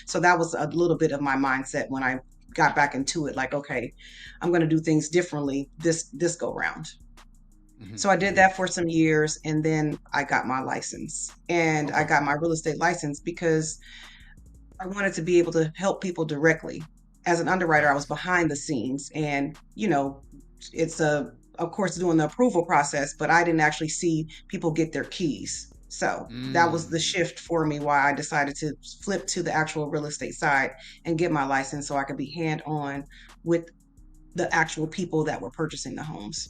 So that was a little bit of my mindset when I got back into it. Like, okay, I'm going to do things differently this go round. Hmm. So I did Hmm. that for some years, and then I got my license. And I Okay. got my real estate license because I wanted to be able to help people directly. As an underwriter, I was Nice. behind the scenes, and it's of course doing the approval process, but I didn't actually see people get their keys. So that was the Mm. shift for me why I decided to flip to the actual real estate side and get my license so I could be hand on with the actual people that were purchasing the homes.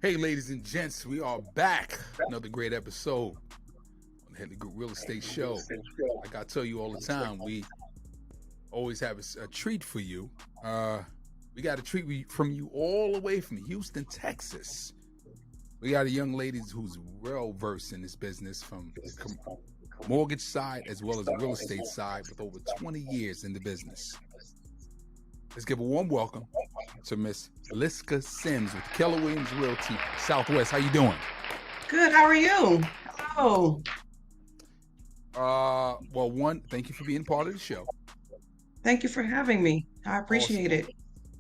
Hey, ladies and gents, we are back. Another great episode on the Headley Group Real Estate Show. Like I tell you all the time, we always have a treat for you. We got a treat from you all the way from Houston, Texas. We got a young lady who's well versed in this business from the mortgage side as well as the real estate side with over 20 years in the business. Let's give a warm welcome to Miss Liska Sims with Keller Williams Realty Southwest. How you doing? Good. How are you? Hello. Well, one, thank you for being part of the show. Thank you for having me. I Awesome. appreciate it.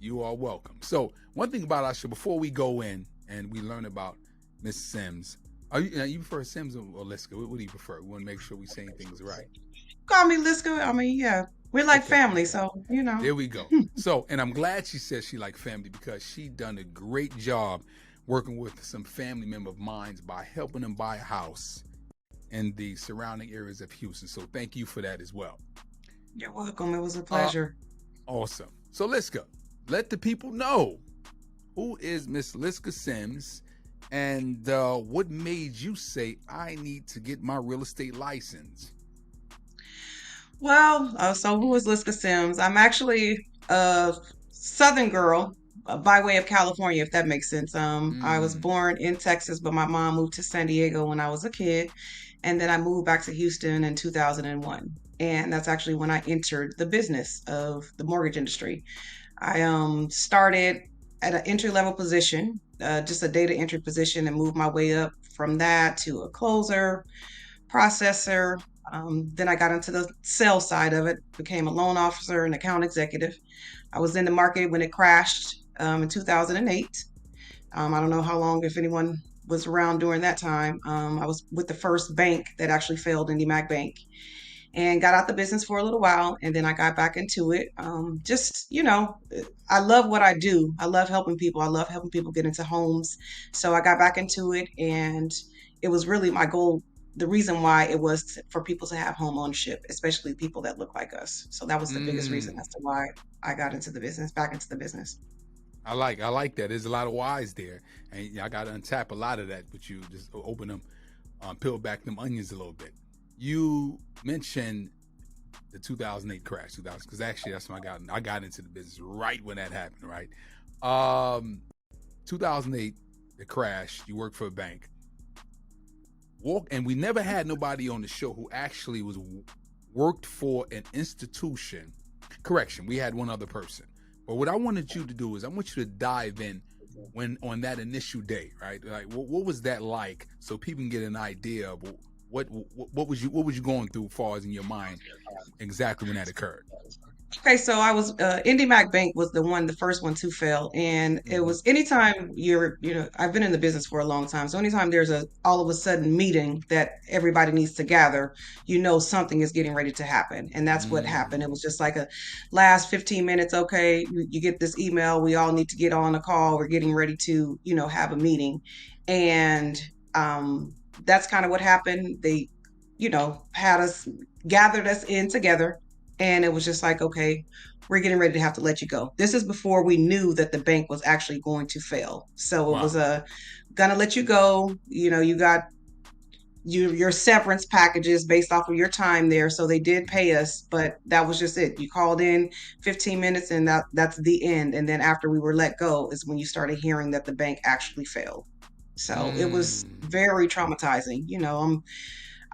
You are welcome. So, one thing about our show, before we go in and we learn about Miss Sims, you prefer Sims or Liska? What do you prefer? We want to make sure we saying things right. Call me Liska. I mean, yeah, we're like Okay. family, so. There we go. So, and I'm glad she says she like family because she done a great job working with some family member of mine by helping them buy a house in the surrounding areas of Houston. So, thank you for that as well. You're welcome. It was a Uh, pleasure. Awesome. So, Liska, let the people know who is Miss Liska Sims and what made you say I need to get my real estate license. Well, so who is Liska Sims? I'm actually a Southern girl by way of California, if that makes sense. I was Mm. born in Texas, but my mom moved to San Diego when I was a kid, and then I moved back to Houston in 2001. And that's actually when I entered the business of the mortgage industry. I started at an entry level position, just a data entry position, and moved my way up from that to a closer, processor. Then I got into the sales side of it, became a loan officer and account executive. I was in the market when it crashed in 2008. I don't know how long, if anyone was around during that time. I was with the first bank that actually failed, IndyMac Bank, and got out the business for a little while, and then I got back into it. I love what I do. I love helping people. I love helping people get into homes. So I got back into it, and it was really my goal. The reason why it was for people to have home ownership, especially people that look like us. So that was the biggest reason Mm. as to why I got into the business, back into the business. I like that. There's a lot of whys there, and I got to untap a lot of that. But you just open them, peel back them onions a little bit. You mentioned the 2008 crash, 2000, because actually that's when I got into the business right when that happened. Right, 2008, the crash. You worked for a bank. And we never had nobody on the show who actually was worked for an institution. Correction, we had one other person. But what I wanted you to do is I want you to dive in when on that initial day, right? Like what was that like, so people can get an idea of what was you going through, as far as in your mind, exactly when that occurred. Okay, so I was IndyMac Bank was the first one to fail, and it Mm-hmm. was anytime I've been in the business for a long time, so anytime there's a all of a sudden meeting that everybody needs to gather, something is getting ready to happen, and that's what happened. Mm. It was just like a last 15 minutes. Okay, you get this email, we all need to get on a call. We're getting ready to have a meeting, and that's kind of what happened. They had us gathered us in together, and it was just like, okay, we're getting ready to have to let you go. This is before we knew that the bank was actually going to fail. So it was Wow. gonna let you go. You got your severance packages based off of your time there. So they did pay us, but that was just it. You called in 15 minutes and that's the end. And then after we were let go is when you started hearing that the bank actually failed. So it was Mm. very traumatizing.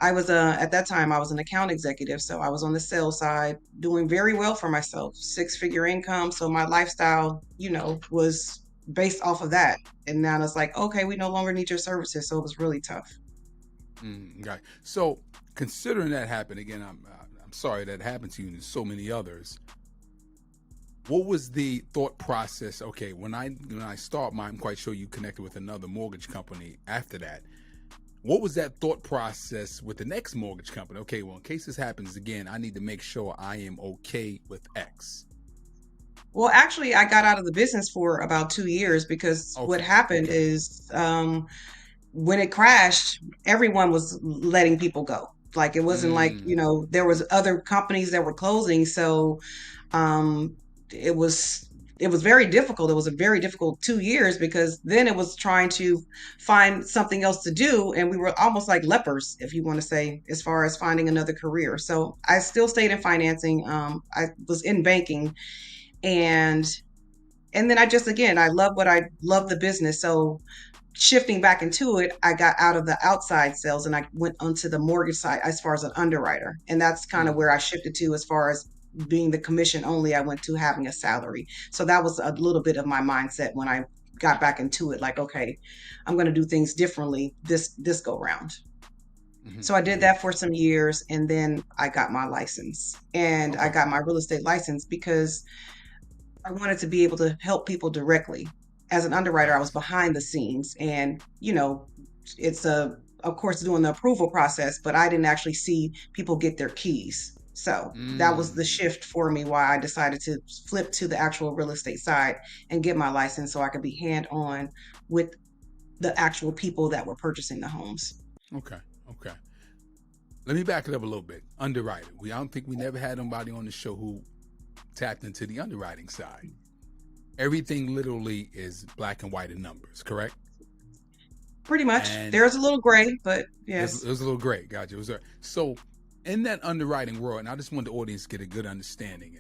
I was at that time I was an account executive, so I was on the sales side doing very well for myself, six-figure income. So my lifestyle, was based off of that. And now it's like, okay, we no longer need your services. So it was really tough. Okay. So considering that happened again, I'm sorry that happened to you and so many others. What was the thought process? Okay, when I start I'm quite sure you connected with another mortgage company after that. What was that thought process with the next mortgage company? Okay, well, in case this happens again, I need to make sure I am okay with X. Well, actually, I got out of the business for about 2 years because what Okay, happened okay. is when it crashed, everyone was letting people go. Like it wasn't like, Mm, there was other companies that were closing. So um, it was it was very difficult. It was a very difficult 2 years because then it was trying to find something else to do, and we were almost like lepers, if you want to say, as far as finding another career. So I still stayed in financing. I was in banking, and then I just again I love the business. So shifting back into it, I got out of the outside sales and I went onto the mortgage side as far as an underwriter. And that's kind of mm, where I shifted to as far as being the commission only. I went to having a salary. So that was a little bit of my mindset when I got back into it. Like, okay, I'm going to do things differently this go round. mm-hmm, So I did mm-hmm. that for some years and then I got my license. And I Okay. got my real estate license because I wanted to be able to help people directly. As an underwriter, I was Yes. behind the scenes and, it's of course doing the approval process, but I didn't actually see people get their keys. So that was the Mm, shift for me why I decided to flip to the actual real estate side and get my license so I could be hand on with the actual people that were purchasing the homes. okay. Okay. Let me back it up a little bit. Underwriting. I don't think we never had anybody on the show who tapped into the underwriting side. Everything literally is black and white in numbers, correct? Pretty much. And There's a little gray, but it yes. was a little great. Gotcha. It was so in that underwriting world, and I just want the audience to get a good understanding.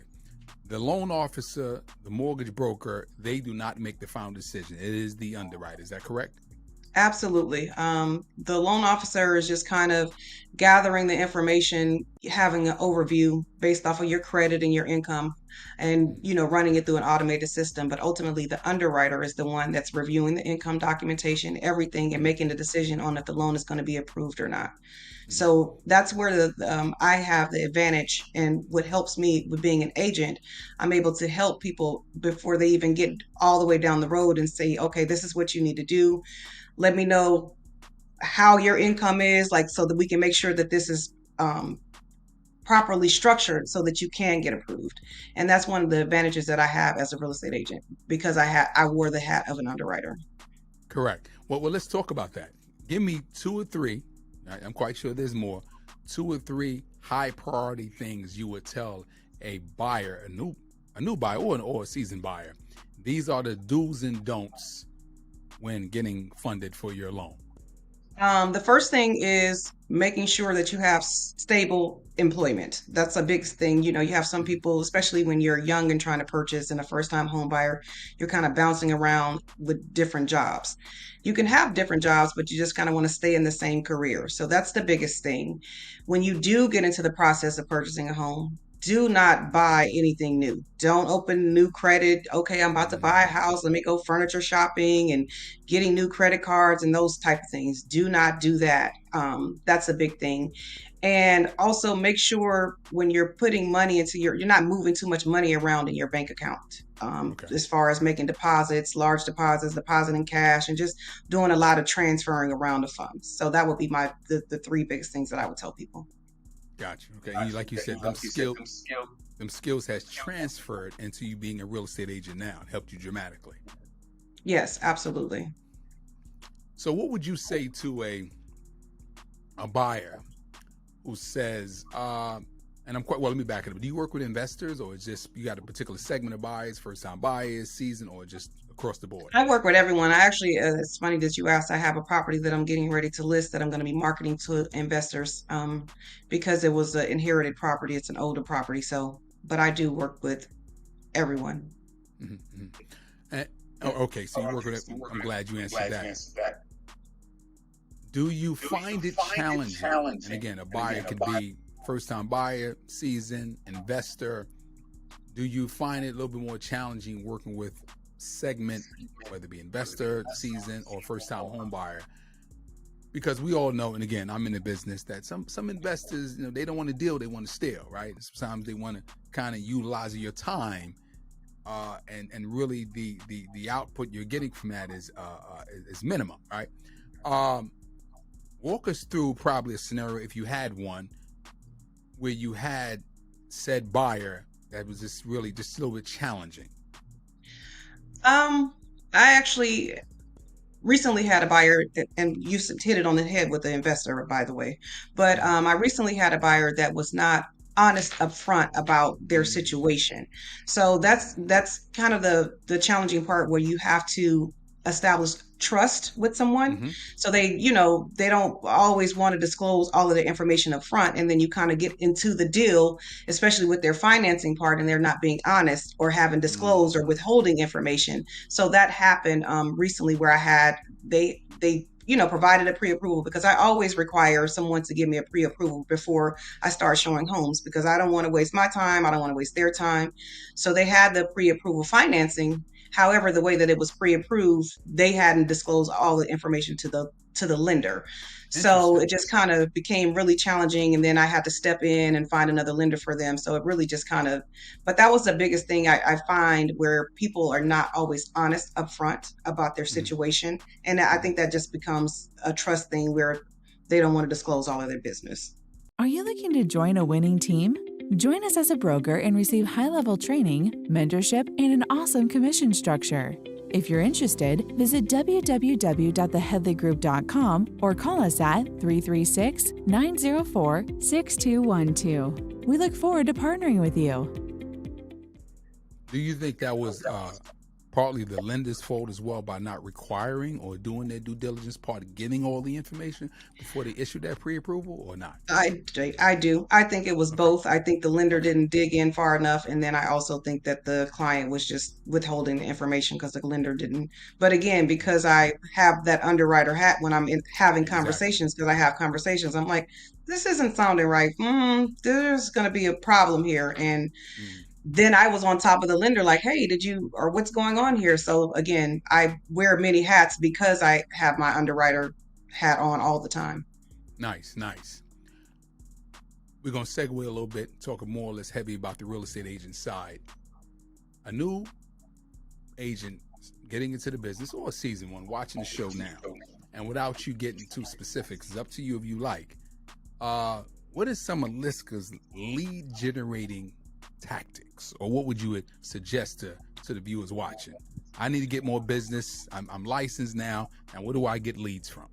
The loan officer, the mortgage broker, they do not make the final decision. It is the underwriter. Is that correct? Absolutely. The loan officer is just kind of gathering the information, having an overview based off of your credit and your income, and running it through an automated system. But ultimately, the underwriter is the one that's reviewing the income documentation, everything, and Mm-hmm. making the decision on if the loan is going to be approved or not. Mm-hmm. So that's where I have the advantage, and what helps me with being an agent, I'm able to help people before they even get all the way down the road and say, okay, this is what you need to do. Let me know how your income is, like, so that we can make sure that this is properly structured so that you can get approved. And that's one of the advantages that I have as a real estate agent because I wore the hat of an underwriter. Correct. Well, let's talk about that. Give me two or three. I'm quite sure there's more. Two or three high priority things you would tell a buyer, a new buyer, or a seasoned buyer. These are the do's and don'ts when getting funded for your loan. The first thing is making sure that you have stable employment. That's a big thing. You have some Mm-hmm. people, especially when you're young and trying to purchase and a first time home buyer, you're kind of bouncing around with different jobs. You can have different jobs, but you just kind of want to stay in the same career. So that's the biggest thing. When you do get into the process of purchasing a home, do not buy anything new. Don't open new credit. Okay, I'm about to buy a Mm-hmm. house. Let me go furniture shopping and getting new credit cards and those type of things. Do not do that. That's a big thing. And also make sure when you're putting money into you're not moving too much money around in your bank account. Okay. As far as making deposits, large deposits, depositing cash, and just doing a lot of transferring around the funds. So that would be the three biggest things that I would tell people. Gotcha. Okay. And like you said, them skills has transferred into you being a real estate agent now and helped you dramatically. Yes, absolutely. So what would you say to a buyer who says, and I'm quite well, let me back it up. Do you work with investors or is just you got a particular segment of buyers, first time buyers, season, or just across the board? I work with everyone. I actually, it's funny that you asked. I have a property that I'm getting ready to list that I'm going to be marketing to investors, because it was an inherited property. It's an older property. So, but I do work with everyone. Mm-hmm. Okay, so you work with it. I'm glad you answered that. Do you find it challenging? And again, a buyer could be first-time buyer, seasoned, investor. Do you find it a little bit more challenging working with segment, whether it be investor, seasoned, or first-time home buyer? Because we all know, and again, I'm in the business, that some investors, they don't want to deal, they want to steal, right? Sometimes they want to kind of utilize your time, and really the output you're getting from that is minimum, right? Walk us through probably a scenario, if you had one, where you had said buyer that was just really just a little bit challenging. I actually recently had a buyer, and you hit it on the head with the investor, by the way. But I recently had a buyer that was not honest upfront about their situation. So that's kind of the challenging part, where you have to establish trust with someone. Mm-hmm. So they don't always want to disclose all of the information up front, and then you kind of get into the deal, especially with their financing part, and they're not being honest or having disclosed or withholding information. So that happened recently, where I had they provided a pre-approval, because I always require someone to give me a pre-approval before I start showing homes, because I don't want to waste my time, I don't want to waste their time. So they had the pre-approval financing. However, the way that it was pre-approved, they hadn't disclosed all the information to the lender. So it just kind of became really challenging, and then I had to step in and find another lender for them. So it really just kind of, but that was the biggest thing I find, where people are not always honest upfront about their situation. And I think that just becomes a trust thing, where they don't want to disclose all of their business. Are you looking to join a winning team? Join us as a broker and receive high-level training, mentorship, and an awesome commission structure. If you're interested, visit www.theheadleygroup.com or call us at 336-904-6212. We look forward to partnering with you. Do you think that was partly the lender's fault as well, by not requiring or doing their due diligence part of getting all the information before they issued that pre-approval, or not? I do. I think it was both. I think the lender didn't dig in far enough, and then I also think that the client was just withholding the information because the lender didn't. But again, because I have that underwriter hat when I'm having conversations, because I have conversations, I'm like, this isn't sounding right. There's going to be a problem here, and then I was on top of the lender, like, hey, or what's going on here? So again, I wear many hats because I have my underwriter hat on all the time. Nice. We're going to segue a little bit, talk more or less heavy about the real estate agent side. A new agent getting into the business, or a seasoned one, watching the show now, and without you getting too specific, it's up to you if you like. What is some of Liska's lead generating tactics, or what would you suggest to the viewers watching? I need to get more business. I'm licensed now, and where do I get leads from?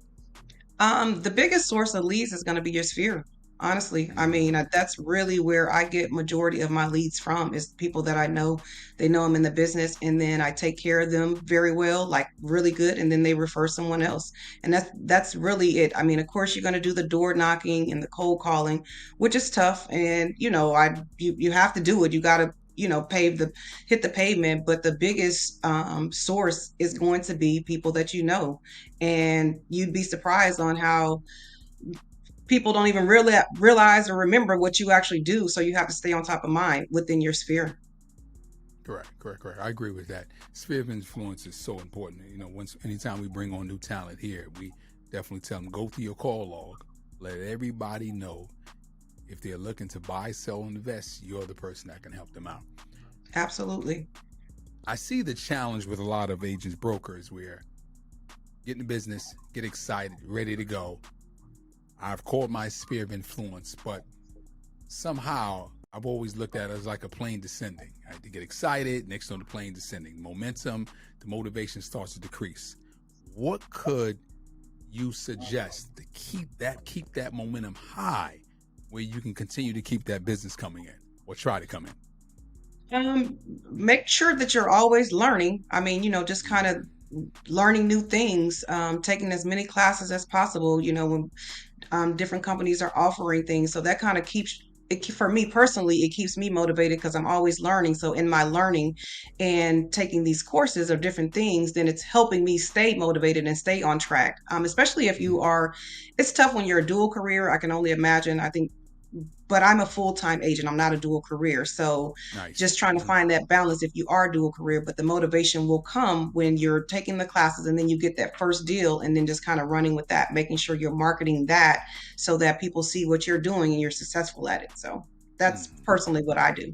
The biggest source of leads is going to be your sphere. Honestly, I mean, that's really where I get majority of my leads from, is people that I know. They know I'm in the business, and then I take care of them very well, like really good, and then they refer someone else. And that's really it. I mean, of course, you're going to do the door knocking and the cold calling, which is tough, and you have to do it. You got to hit the pavement. But the biggest source is going to be people that you know, and you'd be surprised on how people don't even really realize or remember what you actually do. So you have to stay on top of mind within your sphere. Correct. I agree with that. Sphere of influence is so important. Anytime we bring on new talent here, we definitely tell them, go through your call log, let everybody know if they're looking to buy, sell, and invest, you're the person that can help them out. Absolutely. I see the challenge with a lot of agents, brokers, where get in the business, get excited, ready to go. I've called my sphere of influence, but somehow I've always looked at it as like a plane descending. I had to get excited, next on the plane descending. Momentum, the motivation starts to decrease. What could you suggest to keep that momentum high, where you can continue to keep that business coming in, or try to come in? Um, Make sure that you're always learning. I mean, just kind of learning new things, taking as many classes as possible, when different companies are offering things. So that kind of keeps it, for me personally, it keeps me motivated because I'm always learning. So in my learning and taking these courses or different things, then it's helping me stay motivated and stay on track. Especially if Mm. it's tough when you're a dual career. I can only imagine. I think, but I'm a full-time agent. I'm not a dual career. So Nice. just trying to find that balance if you are dual career, but the motivation will come when you're taking the classes and then you get that first deal and then just kind of running with that, making sure you're marketing that so that people see what you're doing and you're successful at it. So that's Mm. personally what I do.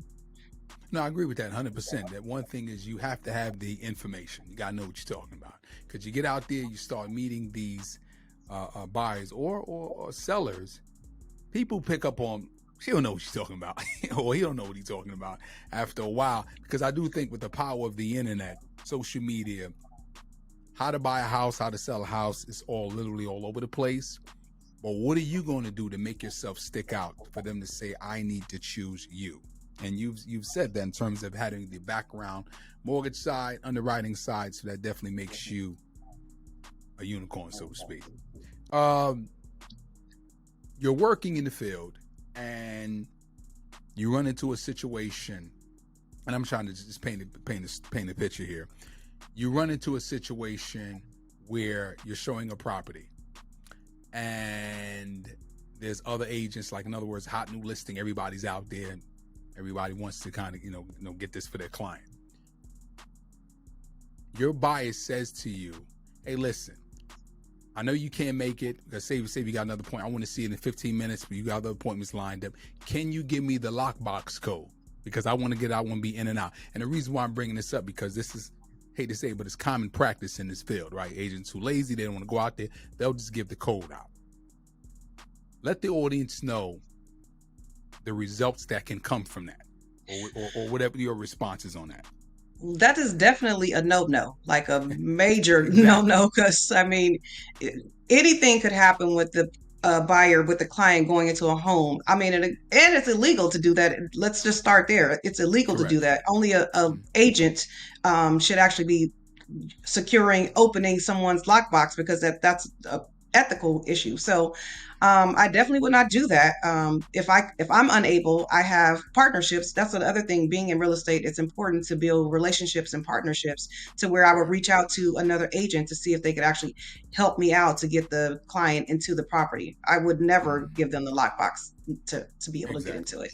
No, I agree with that 100%. That one thing is you have to have the information. You got to know what you're talking about. Because you get out there, you start meeting these buyers or sellers. People pick up on, she don't know what she's talking about, or he don't know what he's talking about after a while. Because I do think with the power of the internet, social media, how to buy a house, how to sell a house, is all literally all over the place. But what are you going to do to make yourself stick out for them to say, I need to choose you? And you've said that in terms of having the background, mortgage side, underwriting side, so that definitely makes you a unicorn, so to speak. You're working in the field and you run into a situation, and I'm trying to just paint a picture here. You run into a situation where you're showing a property and there's other agents, like in other words, hot new listing, everybody's out there. Everybody wants to kind of, get this for their client. Your buyer says to you, hey, listen, I know you can't make it. Say you got another point. I want to see it in 15 minutes, but you got other appointments lined up. Can you give me the lockbox code? Because I want to get out, I want to be in and out. And the reason why I'm bringing this up, because this is, hate to say it, but it's common practice in this field, right? Agents who lazy, they don't want to go out there. They'll just give the code out. Let the audience know the results that can come from that, or whatever your response is on that. That is definitely a no, like a major Exactly. no, because I mean, anything could happen with the buyer, with the client going into a home. I mean, and it's illegal to do that. Let's just start there. It's illegal to do Correct. that. Only a agent should actually be opening someone's lockbox, because that's a ethical issue. So I definitely would not do that. If I'm unable, I have partnerships. That's the other thing. Being in real estate, it's important to build relationships and partnerships to where I would Correct. reach out to another agent to see if they could actually help me out to get the client into the property. I would never give them the lockbox to be able to get Exactly. into it.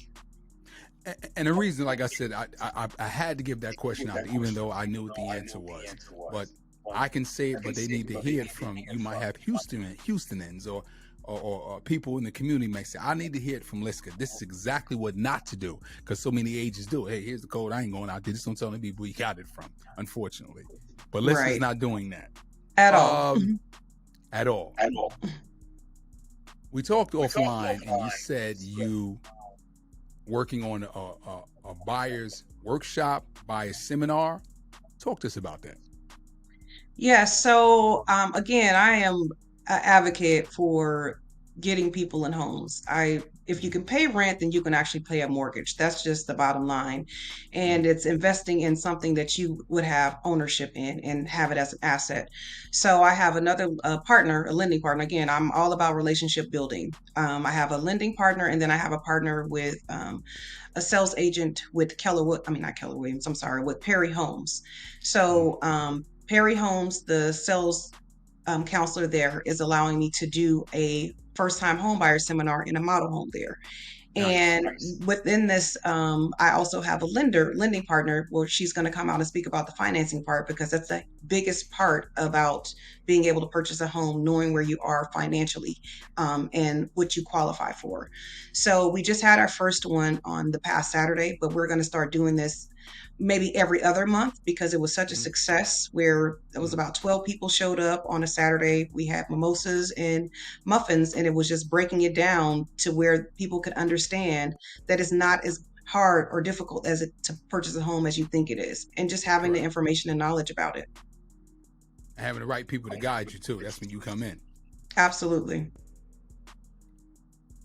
And the reason, like I said, I had to give that question out, even though I knew what the answer was. But I can say it, but they need to hear it from you. Might have Houstonans or people in the community may say, I need to hear it from Liska. This is exactly what not to do, because so many agents do. Hey, here's the code. I ain't going out there. Just don't tell any people you got it from, unfortunately. But Liska's Right. not doing that At all. at all. We talked offline, and you said you working on a buyer's workshop, buyer's seminar. Talk to us about that. Yeah, so again, I am an advocate for getting people in homes. If you can pay rent, then you can actually pay a mortgage. That's just the bottom line. And Mm-hmm. it's investing in something that you would have ownership in and have it as an asset. So I have another partner, a lending partner. Again, I'm all about relationship building. I have a lending partner, and then I have a partner with a sales agent with not Keller Williams, I'm sorry, with Perry Homes. So Perry Homes, the sales counselor there, is allowing me to do a first time home buyer seminar in a model home there. Nice. And within this, I also have a lending partner, where she's going to come out and speak about the financing part, because that's the biggest part about being able to purchase a home, knowing where you are financially, and what you qualify for. So we just had our first one on the past Saturday, but we're going to start doing this maybe every other month, because it was such a Mm-hmm. success, where it was Mm-hmm. about 12 people showed up on a Saturday. We had mimosas and muffins, and it was just breaking it down to where people could understand that it's not as hard or difficult as it to purchase a home as you think it is, and just having the Correct. information and knowledge about it. Having the right people to guide you too. That's when you come in. Absolutely.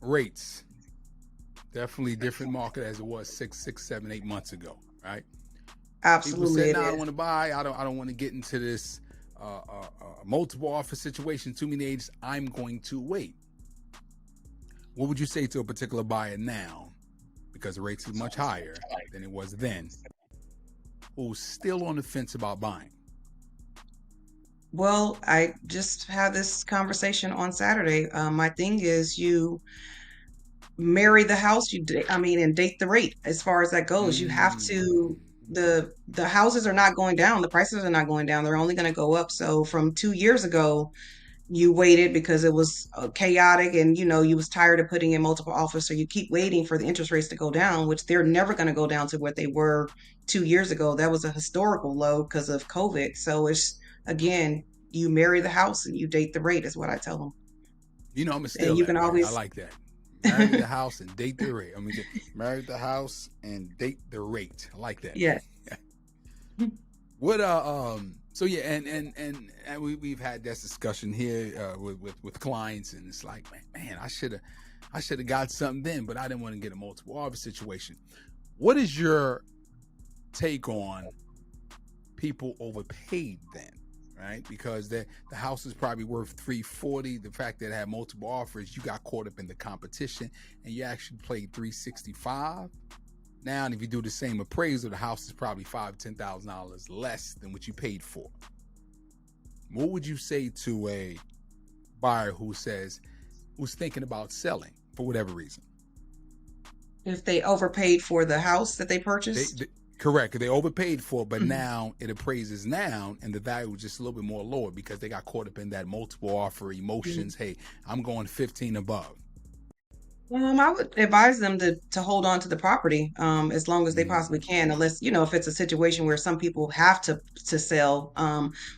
Rates. Definitely different market as it was 6, 7, 8 months ago. right? People Absolutely, said, it "No, I is. don't want to buy. I don't want to get into this multiple offer situation. Too many agents. I'm going to wait." What would you say to a particular buyer now, because the rates is much higher than it was then, who's still on the fence about buying? Well, I just had this conversation on Saturday. My thing is, you marry the house, and date the rate. As far as that goes, you have to. Mm. The houses are not going down. The prices are not going down. They're only going to go up. So from 2 years ago, you waited because it was chaotic, and you was tired of putting in multiple offers, so you keep waiting for the interest rates to go down, which they're never going to go down to what they were 2 years ago. That was a historical low because of COVID. So it's, again, you marry the house and you date the rate, is what I tell them. I'm gonna And steal you that, can right? I always. like that. Marry the house and date the rate. I mean, marry the house and date the rate. I like that. Yes. What so yeah, and we've had this discussion here with clients, and it's like, man, I should have got something then, but I didn't want to get a multiple offer situation. What is your take on people overpaid then? Right, because the house is probably worth $340. The fact that it had multiple offers, you got caught up in the competition, and you actually played $365. Now, and if you do the same appraisal, the house is probably $5,000-$10,000 less than what you paid for. What would you say to a buyer who's thinking about selling for whatever reason? If they overpaid for the house that they purchased. Correct. They overpaid for it, but now it appraises now, and the value is just a little bit more lower because they got caught up in that multiple offer emotions. Hey, I'm going 15 above. I would advise them to hold on to the property, as long as they possibly can, unless, if it's a situation where some people have to sell.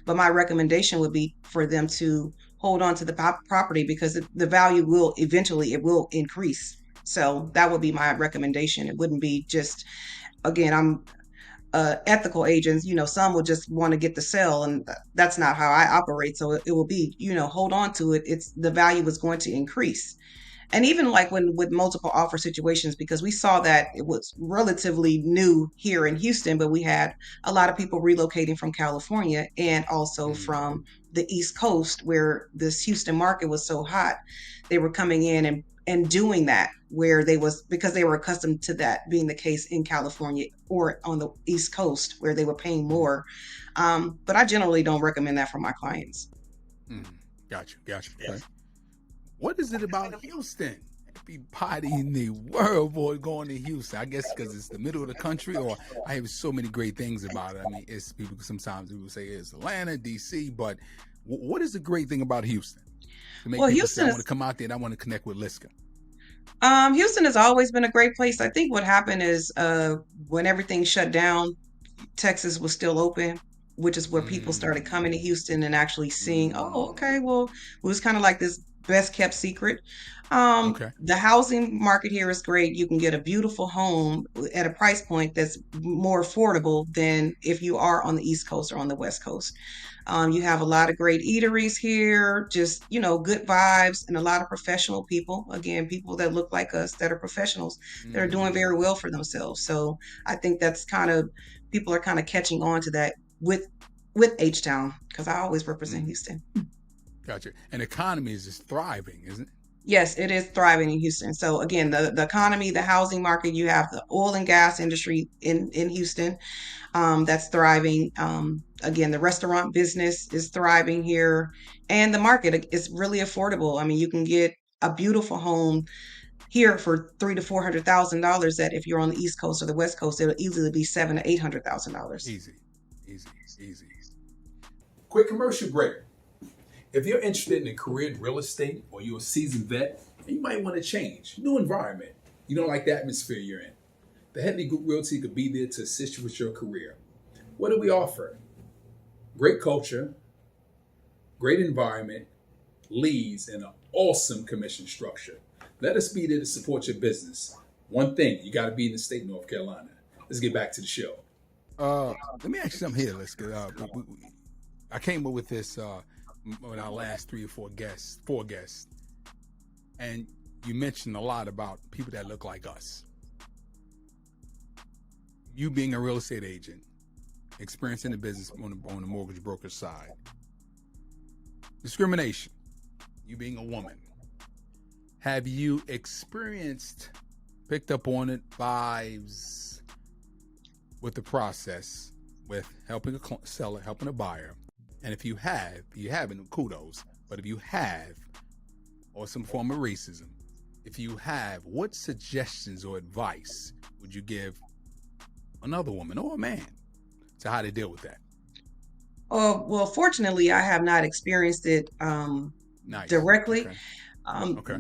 But my recommendation would be for them to hold on to the property, because the value will eventually, it will increase. So that would be my recommendation. It wouldn't be just, again, I'm ethical agents, some will just want to get the sale, and that's not how I operate. So it will be, hold on to it. It's the value is going to increase. And even like when with multiple offer situations, because we saw that it was relatively new here in Houston, but we had a lot of people relocating from California and also from the East Coast, where this Houston market was so hot. They were coming in and doing that, where because they were accustomed to that being the case in California or on the East Coast, where they were paying more. But I generally don't recommend that for my clients. Gotcha. Okay. What is it about Houston? Everybody in the world, boy, going to Houston. I guess because it's the middle of the country, or I have so many great things about it. I mean, sometimes people say it's Atlanta, DC, but what is the great thing about Houston to make people say, I want to come out there and I want to connect with Liska? Houston has always been a great place. I think what happened is, when everything shut down, Texas was still open, which is where people started coming to Houston and actually seeing, oh, okay, well, it was kind of like this best kept secret. Okay. The housing market here is great. You can get a beautiful home at a price point that's more affordable than if you are on the East Coast or on the West Coast. You have a lot of great eateries here, just, good vibes, and a lot of professional people. Again, people that look like us, that are professionals, that are doing very well for themselves. So I think that's people are kind of catching on to that with H-Town, because I always represent Houston. Gotcha. And the economy is just thriving, isn't it? Yes, it is thriving in Houston. So again, the economy, the housing market, you have the oil and gas industry in Houston, that's thriving. Again, the restaurant business is thriving here, and the market is really affordable. I mean, you can get a beautiful home here for $300,000 to $400,000. That if you're on the East Coast or the West Coast, it'll easily be $700,000 to $800,000. Easy. Quick commercial break. If you're interested in a career in real estate, or you're a seasoned vet, and you might want to change, new environment, you don't like the atmosphere you're in, the Headley Group Realty could be there to assist you with your career. What do we offer? Great culture, great environment, leads, and an awesome commission structure. Let us be there to support your business. One thing, you got to be in the state of North Carolina. Let's get back to the show. Let me ask you something here, Liska. I came up with this with our last four guests, and you mentioned a lot about people that look like us. you being a real estate agent, experiencing the business on the mortgage broker side, discrimination, you being a woman, have you picked up on it, vibes with the process, with helping a seller, helping a buyer? And if you haven't, kudos. But if you have, or some form of racism, if you have, what suggestions or advice would you give another woman or a man to how to deal with that? Well, fortunately, I have not experienced it Nice. directly. Okay. Um, Okay.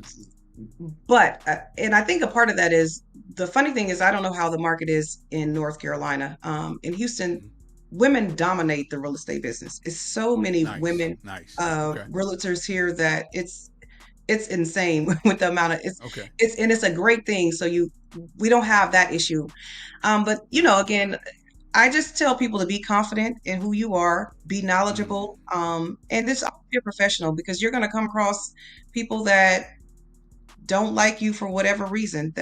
But, and I think a part of that is, the funny thing is, I don't know how the market is in North Carolina. In Houston, women dominate the real estate business. It's so many women Okay. realtors here that it's insane with the amount of Okay. it's a great thing. So we don't have that issue. But again, I just tell people to be confident in who you are, be knowledgeable, and just be a professional, because you're going to come across people that don't like you for whatever reason.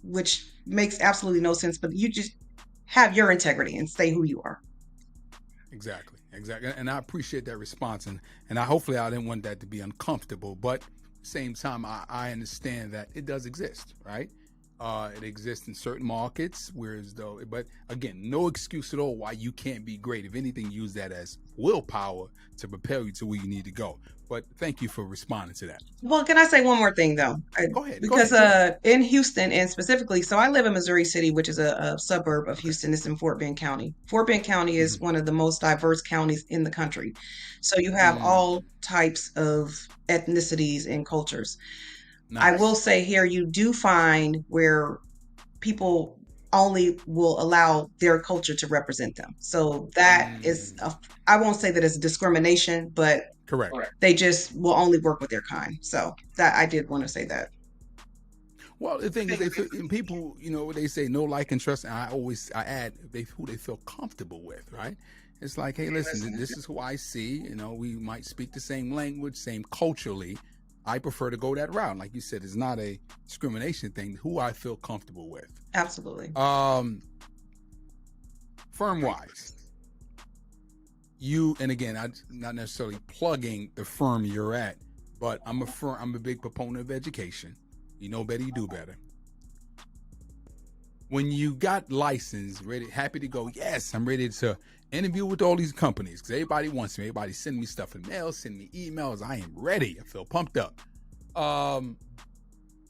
Which makes absolutely no sense. But you just have your integrity and stay who you are. Exactly. And I appreciate that response. And hopefully I didn't want that to be uncomfortable. But at the same time, I understand that it does exist, right? It exists in certain markets, but again, no excuse at all why you can't be great. If anything, use that as willpower to propel you to where you need to go. But thank you for responding to that. Well, can I say one more thing though? Go ahead. Because in Houston, and specifically, so I live in Missouri City, which is a suburb of Houston. It's in Fort Bend County. Fort Bend County is one of the most diverse counties in the country. So you have all types of ethnicities and cultures. Nice. I will say here, you do find where people only will allow their culture to represent them. So that is, I won't say that it's discrimination, but correct. They just will only work with their kind. So that I did want to say that. Well, the thing is, people, they say no, like, and trust. And I add who they feel comfortable with, right? It's like, hey, listen, this is who I see. We might speak the same language, same culturally. I prefer to go that route. Like you said, it's not a discrimination thing. Who I feel comfortable with. Absolutely. Firm-wise, and again, I'm not necessarily plugging the firm you're at, but I'm a big proponent of education. You know better, you do better. When you got licensed, happy to go, yes, I'm ready to interview with all these companies because everybody wants me. Everybody send me stuff in mail, send me emails. I am ready. I feel pumped up.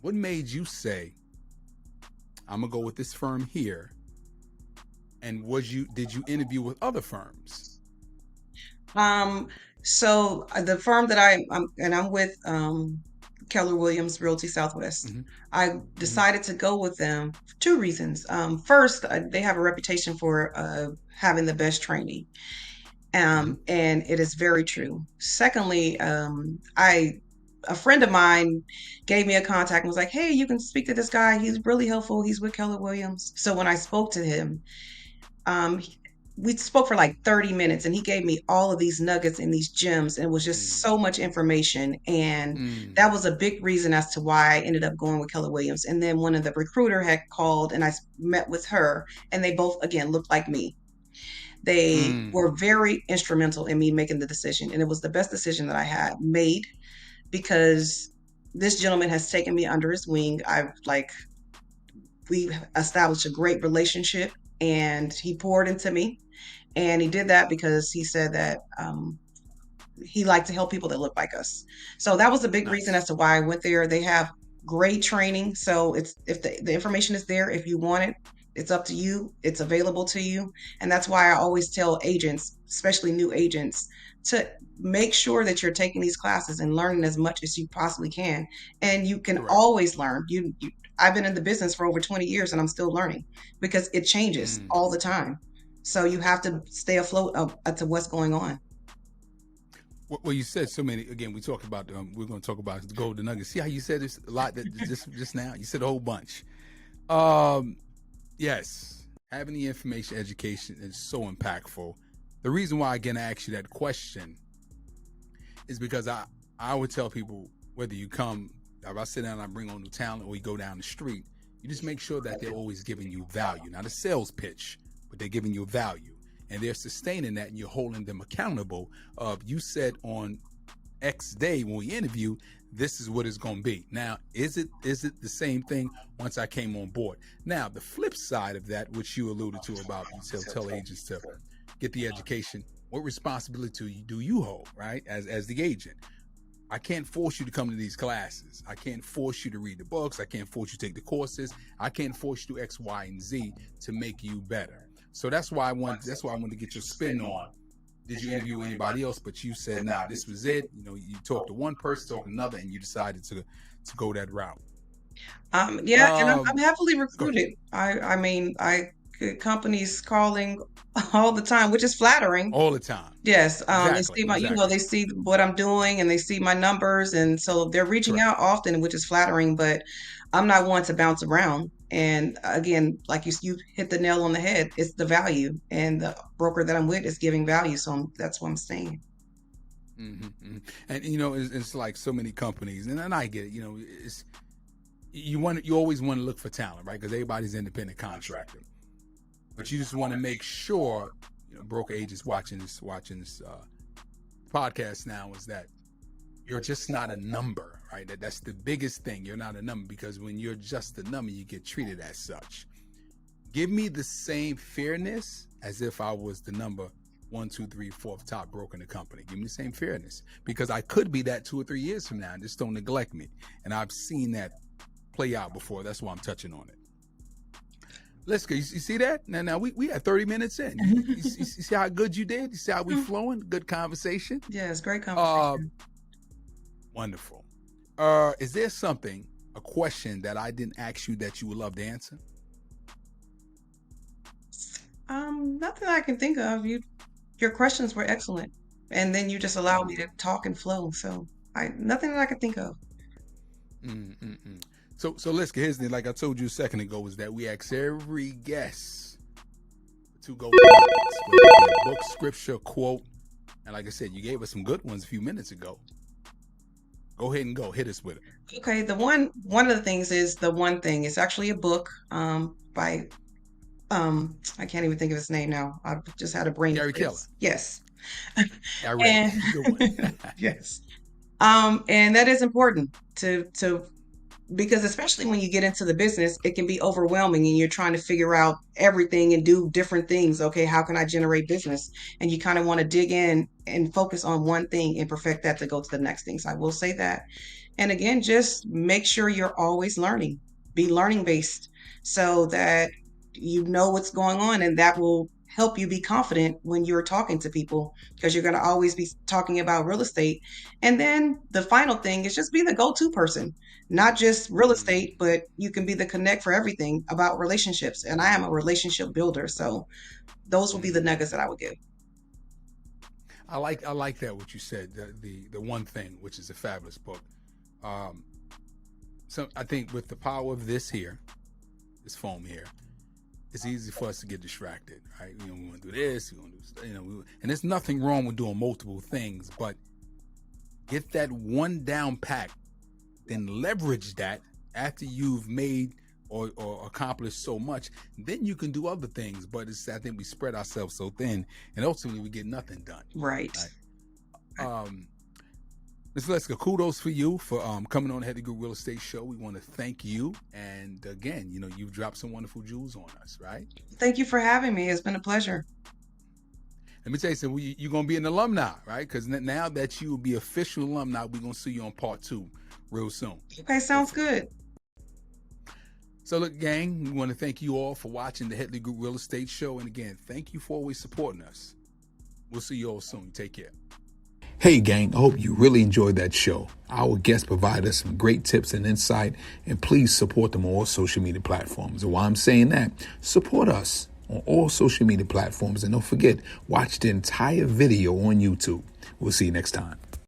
What made you say, I'm going to go with this firm here? And did you interview with other firms? So the firm that I'm with, Keller Williams Realty Southwest. I decided to go with them for two reasons. First, they have a reputation for having the best training. And it is very true. Secondly, a friend of mine gave me a contact and was like, hey, you can speak to this guy. He's really helpful. He's with Keller Williams. So when I spoke to him, we spoke for like 30 minutes and he gave me all of these nuggets and these gems, and it was just so much information. And that was a big reason as to why I ended up going with Keller Williams. And then one of the recruiter had called and I met with her, and they both, again, looked like me. They were very instrumental in me making the decision. And it was the best decision that I had made, because this gentleman has taken me under his wing. We've established a great relationship, and he poured into me. And he did that because he said that he liked to help people that look like us. So that was a big reason as to why I went there. They have great training. So if the information is there, if you want it, it's up to you. It's available to you. And that's why I always tell agents, especially new agents, to make sure that you're taking these classes and learning as much as you possibly can. And you can always learn. I've been in the business for over 20 years and I'm still learning, because it changes all the time. So you have to stay afloat to what's going on. Well, you said so many. Again, we're going to talk about the golden nuggets. See how you said this a lot just now? You said a whole bunch. Yes, having the information education is so impactful. The reason why, again, I asked you that question is because I would tell people, whether you come, if I sit down and I bring on new talent, or you go down the street, You just make sure that they're always giving you value, not a sales pitch, but they're giving you value, and they're sustaining that, and you're holding them accountable. You said on X day when we interview, this is what it's going to be. Now, is it the same thing once I came on board? Now, the flip side of that, which you alluded to about you tell agents to get the education, what responsibility do you hold, right, as the agent? I can't force you to come to these classes. I can't force you to read the books. I can't force you to take the courses. I can't force you to do X, Y, and Z to make you better. So that's why I wanted to get your spin on. Did you interview anybody else? But you said, nah, this was it. You talked to one person, talked to another, and you decided to go that route. Yeah, and I'm heavily recruited. I mean, I get companies calling all the time, which is flattering. All the time. Yes, Exactly, they see my, exactly. they see what I'm doing, and they see my numbers, and so they're reaching Correct. out often, which is flattering. But I'm not one to bounce around. And again, like you hit the nail on the head. It's the value, and the broker that I'm with is giving value. So that's what I'm saying. Mm-hmm. And it's like so many companies, and I get it. It's you always want to look for talent, right? Because everybody's independent contractor, but you just want to make sure broker agents watching this podcast now is that you're just not a number, right? That's the biggest thing. You're not a number, because when you're just a number, you get treated as such. Give me the same fairness as if I was the number 1, 2, 3, 4th top broker in the company. Give me the same fairness, because I could be that 2 or 3 years from now, and just don't neglect me. And I've seen that play out before. That's why I'm touching on it. Liska, you see that? Now we had 30 minutes in. You see how good you did? You see how we flowing? Good conversation? Yeah, it's great conversation. Wonderful. Is there a question that I didn't ask you that you would love to answer? Nothing I can think of. Your questions were excellent, and then you just allowed me to talk and flow. So nothing that I can think of. So Liska, here's the thing, like I told you a second ago, is that we ask every guest to go with a book, scripture, quote, and like I said, you gave us some good ones a few minutes ago. Go ahead and hit us with it. Okay, one of the things is The One Thing. It's actually a book by I can't even think of his name now. I just had a brain Gary freeze. Keller. Yes. I read it. Good one. Yes. And that is important to because especially when you get into the business, it can be overwhelming, and you're trying to figure out everything and do different things. Okay, how can I generate business? And you kind of want to dig in and focus on one thing and perfect that to go to the next thing. So I will say that. And again, just make sure you're always learning. Be learning based, so that you know what's going on, and that will help you be confident when you're talking to people, because you're going to always be talking about real estate. And then the final thing is just be the go-to person, not just real estate, but you can be the connect for everything about relationships. And I am a relationship builder. So those will be the nuggets that I would give. I like that, what you said, the One Thing, which is a fabulous book. So I think with the power of this phone here, it's easy for us to get distracted, right? We want to do this, we want to do, and there's nothing wrong with doing multiple things, but get that one down pat, then leverage that after you've made or accomplished so much. Then you can do other things, but I think we spread ourselves so thin, and ultimately we get nothing done. Right. Ms. Liska, kudos for you for coming on the Head of Group Real Estate Show. We want to thank you. And again, you've dropped some wonderful jewels on us, right? Thank you for having me. It's been a pleasure. Let me tell you something. You're going to be an alumni, right? Because now that you will be official alumni, we're going to see you on part 2 real soon. Okay, sounds good. So look, gang, we want to thank you all for watching the Headley Group Real Estate Show. And again, thank you for always supporting us. We'll see you all soon. Take care. Hey, gang, I hope you really enjoyed that show. Our guests provide us some great tips and insight, and please support them on all social media platforms. And while I'm saying that, support us on all social media platforms. And don't forget, watch the entire video on YouTube. We'll see you next time.